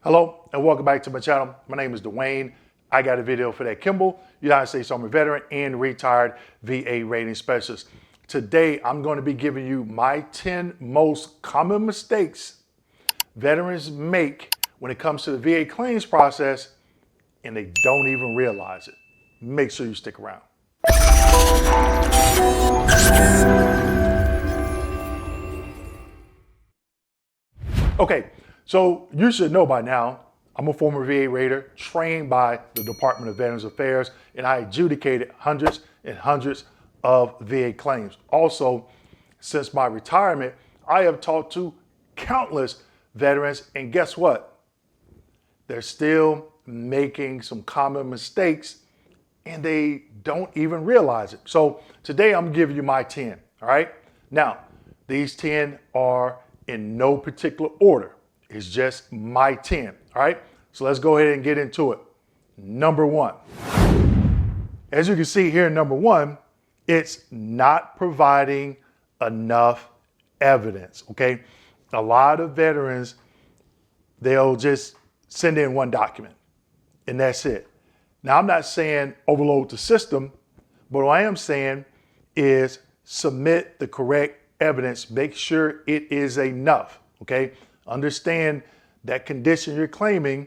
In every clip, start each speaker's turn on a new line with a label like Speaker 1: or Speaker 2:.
Speaker 1: Hello and welcome back to my channel. My name is Dwayne. I got a video for that Kimball, United States Army veteran and retired VA rating specialist. Today, I'm going to be giving you my 10 most common mistakes veterans make when it comes to the VA claims process and they don't even realize it. Make sure you stick around. Okay, so you should know by now, I'm a former VA rater trained by the Department of Veterans Affairs, and I adjudicated hundreds and hundreds of VA claims. Also, since my retirement, I have talked to countless veterans, and guess what? They're still making some common mistakes and they don't even realize it. So today I'm giving you my 10, all right? Now, these 10 are in no particular order. It's just my 10, all right? So let's go ahead and get into it. Number one. As you can see here, number one, it's not providing enough evidence, okay? A lot of veterans, they'll just send in one document and that's it. Now, I'm not saying overload the system, but what I am saying is submit the correct evidence. Make sure it is enough, okay? Understand that condition you're claiming.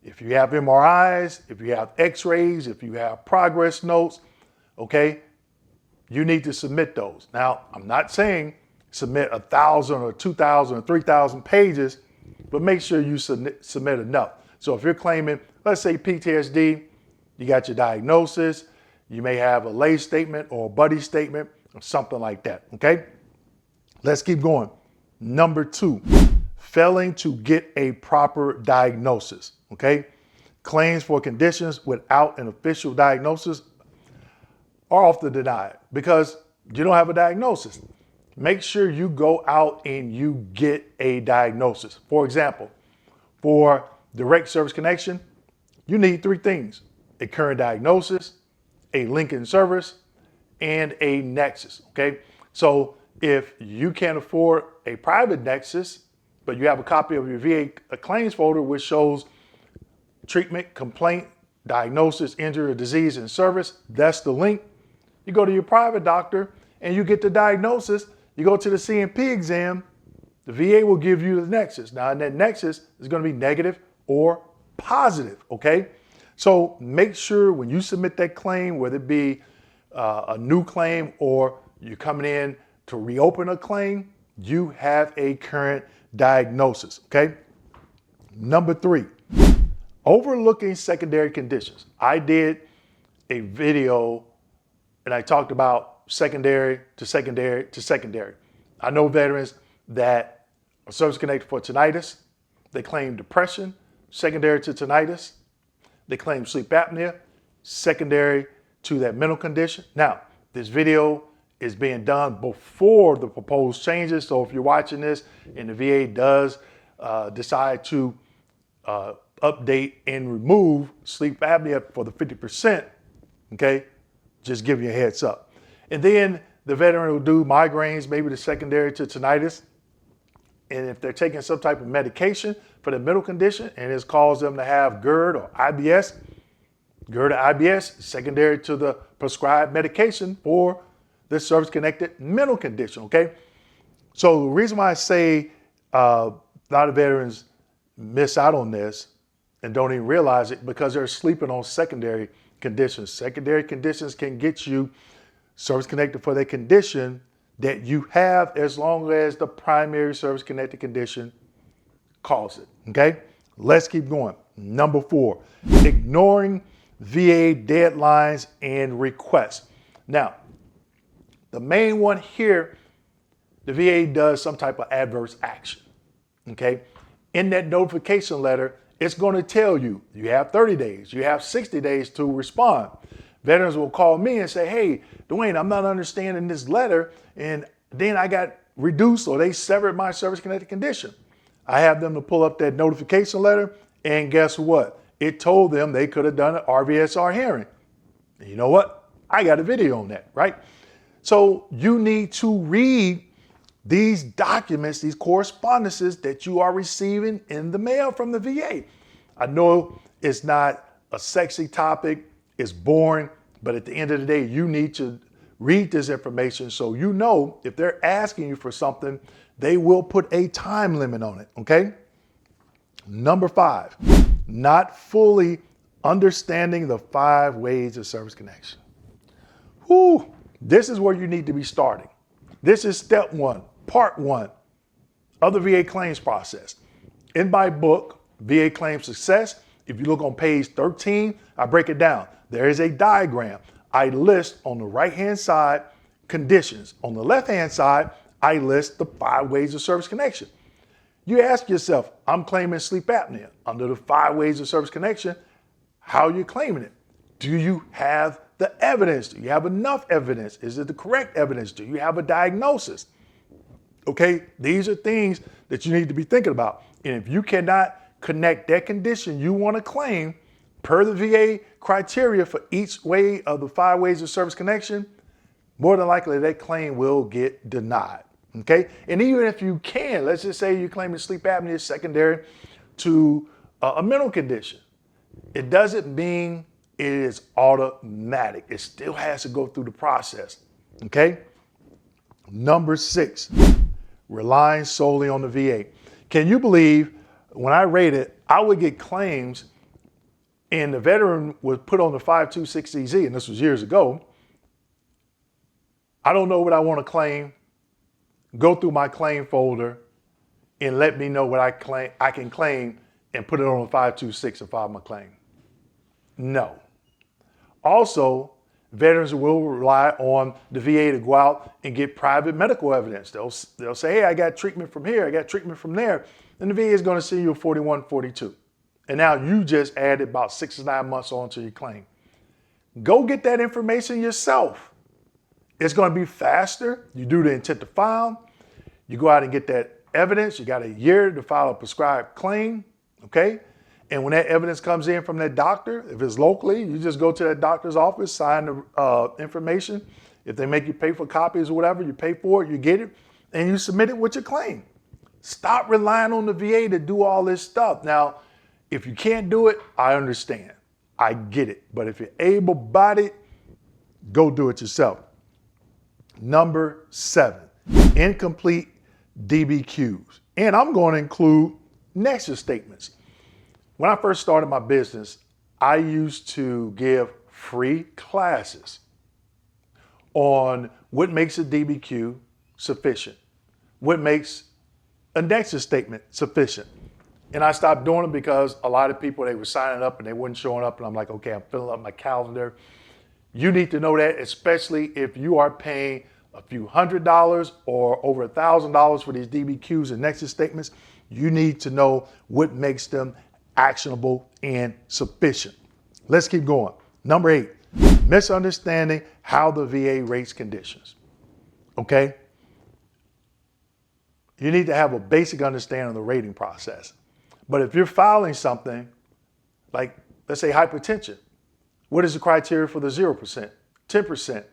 Speaker 1: If you have MRIs, if you have x-rays, if you have progress notes, okay, you need to submit those. Now, I'm not saying submit 1,000 or 2,000 or 3,000 pages, but make sure you submit enough. So if you're claiming, let's say PTSD, you got your diagnosis, you may have a lay statement or a buddy statement or something like that, okay? Let's keep going. Number two, failing to get a proper diagnosis, okay? Claims for conditions without an official diagnosis are often denied because you don't have a diagnosis. Make sure you go out and you get a diagnosis. For example, for direct service connection, you need three things: a current diagnosis, a link in service, and a nexus, okay? So if you can't afford a private nexus, but you have a copy of your VA claims folder which shows treatment, complaint, diagnosis, injury, or disease in service, that's the link. You go to your private doctor and you get the diagnosis. You go to the C&P exam, the VA will give you the nexus. Now, and that nexus is going to be negative or positive, okay? So make sure when you submit that claim, whether it be a new claim or you're coming in to reopen a claim, you have a current diagnosis, okay? Number three, overlooking secondary conditions. I did a video and I talked about secondary to secondary to secondary. I know veterans that are service connected for tinnitus. They claim depression, secondary to tinnitus. They claim sleep apnea, secondary to that mental condition. Now, this video is being done before the proposed changes. So if you're watching this and the VA does decide to update and remove sleep apnea for the 50%, okay, just give you a heads up. And then the veteran will do migraines, maybe the secondary to tinnitus. And if they're taking some type of medication for the mental condition and it's caused them to have GERD or IBS, GERD or IBS, secondary to the prescribed medication for this service-connected mental condition, okay? So the reason why I say a lot of veterans miss out on this and don't even realize it because they're sleeping on secondary conditions. Secondary conditions can get you service-connected for their condition that you have as long as the primary service-connected condition calls it, okay? Let's keep going. Number four, ignoring VA deadlines and requests. Now, the main one here, the VA does some type of adverse action, okay? In that notification letter, it's going to tell you, you have 30 days, you have 60 days to respond. Veterans will call me and say, hey, Dwayne, I'm not understanding this letter, and then I got reduced or they severed my service-connected condition. I have them to pull up that notification letter, and guess what? It told them they could have done an RVSR hearing. And you know what? I got a video on that, right? So you need to read these documents, these correspondences that you are receiving in the mail from the VA. I know it's not a sexy topic, it's boring, but at the end of the day, you need to read this information so you know if they're asking you for something, they will put a time limit on it, okay? Number 5, not fully understanding the 5 ways of service connection. Whew, this is where you need to be starting. This is step 1, part 1 of the VA claims process. In my book, VA Claim Success, if you look on page 13, I break it down. There is a diagram. I list on the right-hand side conditions. On the left-hand side, I list the 5 ways of service connection. You ask yourself, I'm claiming sleep apnea. Under the 5 ways of service connection, how are you claiming it? Do you have the evidence? Do you have enough evidence? Is it the correct evidence? Do you have a diagnosis? Okay, these are things that you need to be thinking about. And if you cannot connect that condition you want to claim per the VA criteria for each way of the 5 ways of service connection, more than likely that claim will get denied. Okay, and even if you can, let's just say you're claiming sleep apnea is secondary to a mental condition, it doesn't mean it is automatic. It still has to go through the process. Okay. Number 6, relying solely on the VA. Can you believe when I rated, I would get claims and the veteran was put on the 526EZ, and this was years ago. I don't know what I want to claim. Go through my claim folder and let me know what I can claim and put it on the 526 and file my claim. No. Also, veterans will rely on the VA to go out and get private medical evidence. They'll say, hey, I got treatment from here, I got treatment from there. And the VA is going to see you a 4142. And now you just added about 6 to 9 months onto your claim. Go get that information yourself. It's going to be faster. You do the intent to file. You go out and get that evidence. You got a year to file a prescribed claim, okay? And when that evidence comes in from that doctor, if it's locally, you just go to that doctor's office, sign the information. If they make you pay for copies or whatever, you pay for it, you get it, and you submit it with your claim. Stop relying on the VA to do all this stuff. Now, if you can't do it, I understand. I get it. But if you're able-bodied, go do it yourself. Number 7, incomplete DBQs. And I'm going to include nexus statements. When I first started my business, I used to give free classes on what makes a DBQ sufficient, what makes a nexus statement sufficient. And I stopped doing it because a lot of people, they were signing up and they weren't showing up. And I'm like, okay, I'm filling up my calendar. You need to know that, especially if you are paying a few $100s or over $1,000 for these DBQs and nexus statements. You need to know what makes them actionable and sufficient. Let's keep going. Number 8, misunderstanding how the VA rates conditions. Okay? You need to have a basic understanding of the rating process. But if you're filing something like, let's say hypertension, what is the criteria for the 0%, 10%,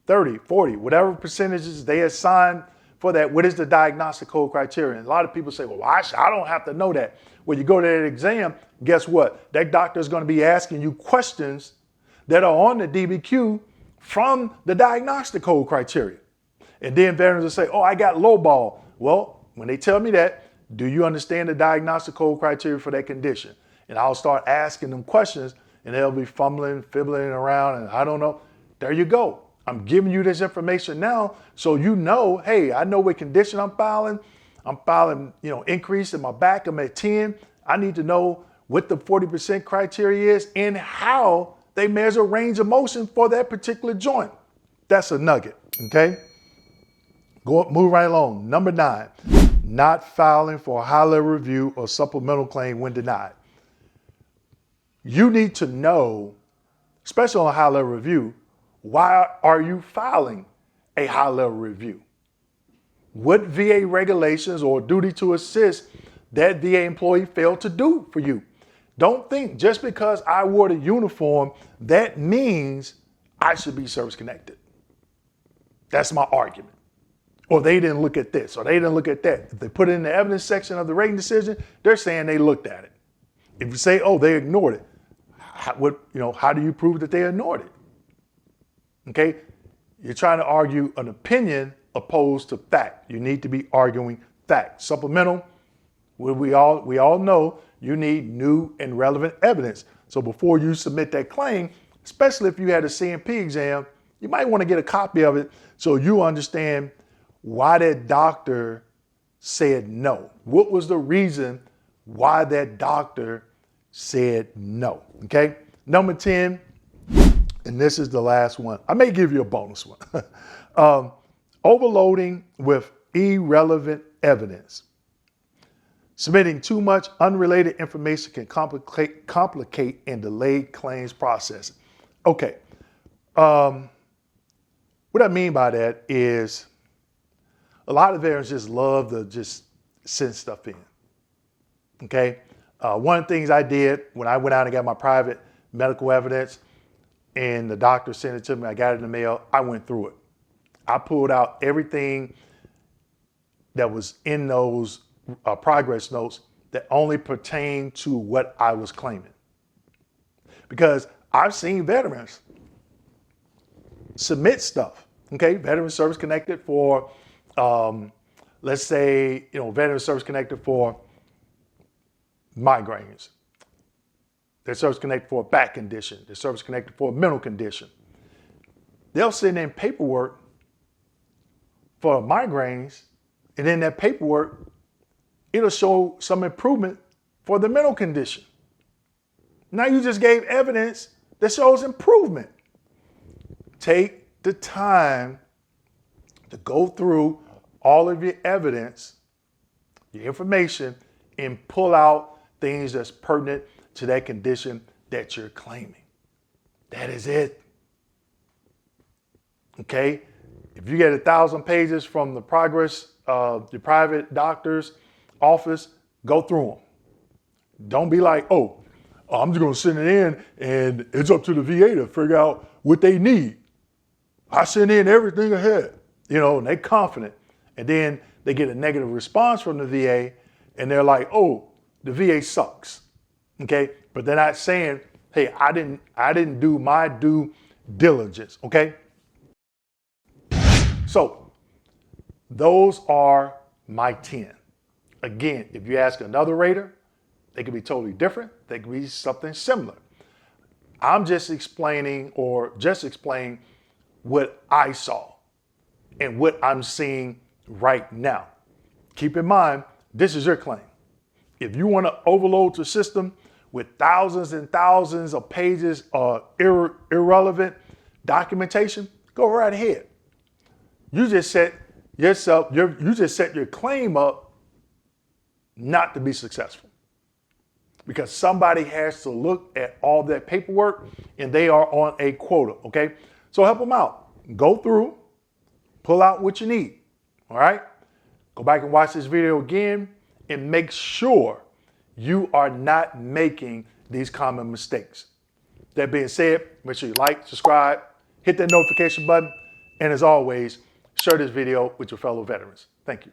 Speaker 1: 30, 40, whatever percentages they assign for that? What is the diagnostic code criteria? And a lot of people say, well, I don't have to know that. When you go to that exam, guess what? That doctor is going to be asking you questions that are on the DBQ from the diagnostic code criteria. And then veterans will say, oh, I got lowball. Well, when they tell me that, do you understand the diagnostic code criteria for that condition? And I'll start asking them questions and they'll be fumbling, fiddling around, and I don't know. There you go. I'm giving you this information now so you know, hey, I know what condition I'm filing. I'm filing, increase in my back. I'm at 10. I need to know what the 40% criteria is and how they measure range of motion for that particular joint. That's a nugget, okay? Move right along. Number 9, not filing for a high-level review or supplemental claim when denied. You need to know, especially on a high-level review, why are you filing a high-level review? What VA regulations or duty to assist that VA employee failed to do for you? Don't think just because I wore the uniform, that means I should be service connected. That's my argument. or they didn't look at this, or they didn't look at that. If they put it in the evidence section of the rating decision, they're saying they looked at it. If you say, oh, they ignored it, how do you prove that they ignored it? Okay, you're trying to argue an opinion opposed to fact. You need to be arguing fact. Supplemental, we all know you need new and relevant evidence. So before you submit that claim, especially if you had a CMP exam, you might want to get a copy of it so you understand why that doctor said no. What was the reason why that doctor said no? Okay. Number 10, and this is the last one. I may give you a bonus one. Overloading with irrelevant evidence. Submitting too much unrelated information can complicate and delay claims processing. Okay. What I mean by that is a lot of veterans just love to just send stuff in. Okay. One of the things I did when I went out and got my private medical evidence and the doctor sent it to me, I got it in the mail, I went through it. I pulled out everything that was in those progress notes that only pertain to what I was claiming. Because I've seen veterans submit stuff, okay? Veteran service connected for, let's say, veteran service connected for migraines. They're service connected for a back condition. They're service connected for a mental condition. They'll send in paperwork for migraines, and in that paperwork, it'll show some improvement for the mental condition. Now you just gave evidence that shows improvement. Take the time to go through all of your evidence, your information, and pull out things that's pertinent to that condition that you're claiming. That is it. Okay? If you get 1,000 pages from the progress of your private doctor's office, go through them. Don't be like, oh, I'm just going to send it in and it's up to the VA to figure out what they need. I send in everything ahead, and they're confident. And then they get a negative response from the VA and they're like, oh, the VA sucks. Okay. But they're not saying, hey, I didn't do my due diligence. Okay. So those are my 10. Again, if you ask another rater, they could be totally different. They could be something similar. I'm just explaining what I saw and what I'm seeing right now. Keep in mind, this is your claim. If you want to overload your system with thousands and thousands of pages of irrelevant documentation, go right ahead. You just set your claim up not to be successful. Because somebody has to look at all that paperwork and they are on a quota, okay? So help them out. Go through, pull out what you need, all right? Go back and watch this video again and make sure you are not making these common mistakes. That being said, make sure you like, subscribe, hit that notification button, and as always, share this video with your fellow veterans. Thank you.